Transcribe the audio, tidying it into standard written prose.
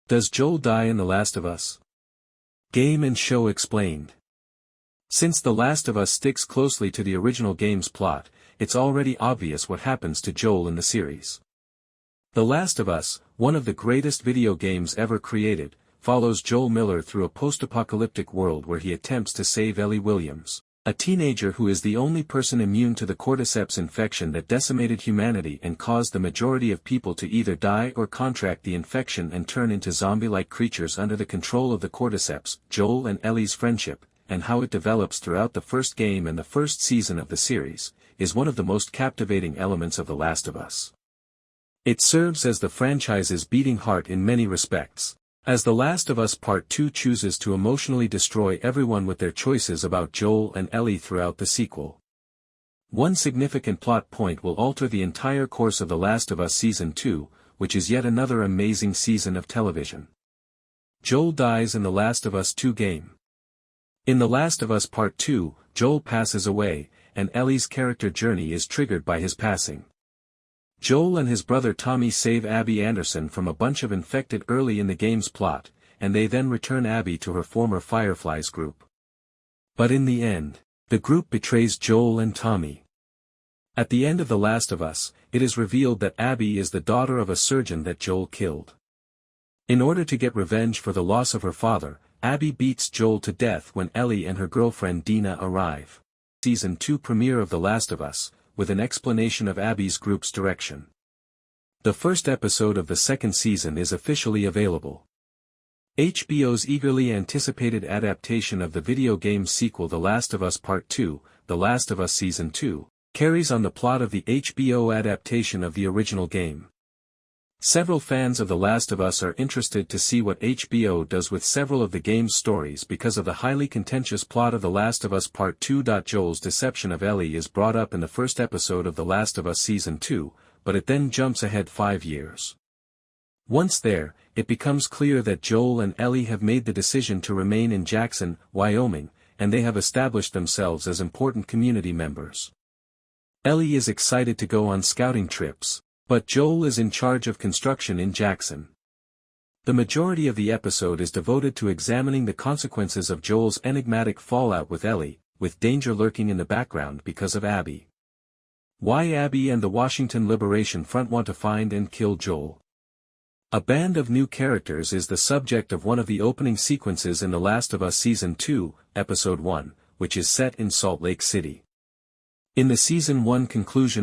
Does Joel die in The Last of Us? Game and show explained. Since The Last of Us sticks closely to the original game's plot, it's already obvious what happens to Joel in the series. The Last of Us, one of the greatest video games ever created, follows Joel Miller through a post-apocalyptic world where he attempts to save Ellie Williams, a teenager who is the only person immune to the Cordyceps infection that decimated humanity and caused the majority of people to either die or contract the infection and turn into zombie-like creatures under the control of the Cordyceps. Joel and Ellie's friendship, and how it develops throughout the first game and the first season of the series, is one of the most captivating elements of The Last of Us. It serves as the franchise's beating heart in many respects, as The Last of Us Part 2 chooses to emotionally destroy everyone with their choices about Joel and Ellie throughout the sequel. One significant plot point will alter the entire course of The Last of Us Season 2, which is yet another amazing season of television. Joel dies in The Last of Us 2 game. In The Last of Us Part 2, Joel passes away, and Ellie's character journey is triggered by his passing. Joel and his brother Tommy save Abby Anderson from a bunch of infected early in the game's plot, and they then return Abby to her former Fireflies group. But in the end, the group betrays Joel and Tommy. At the end of The Last of Us, it is revealed that Abby is the daughter of a surgeon that Joel killed. In order to get revenge for the loss of her father, Abby beats Joel to death when Ellie and her girlfriend Dina arrive. Season 2 premiere of The Last of Us, with an explanation of Abby's group's direction. The first episode of the second season is officially available. HBO's eagerly anticipated adaptation of the video game sequel The Last of Us Part 2, The Last of Us Season 2, carries on the plot of the HBO adaptation of the original game. Several fans of The Last of Us are interested to see what HBO does with several of the game's stories because of the highly contentious plot of The Last of Us Part 2. Joel's deception of Ellie is brought up in the first episode of The Last of Us Season 2, but it then jumps ahead 5 years. Once there, it becomes clear that Joel and Ellie have made the decision to remain in Jackson, Wyoming, and they have established themselves as important community members. Ellie is excited to go on scouting trips, but Joel is in charge of construction in Jackson. The majority of the episode is devoted to examining the consequences of Joel's enigmatic fallout with Ellie, with danger lurking in the background because of Abby. Why Abby and the Washington Liberation Front want to find and kill Joel. A band of new characters is the subject of one of the opening sequences in The Last of Us Season 2, Episode 1, which is set in Salt Lake City. In the Season 1 conclusion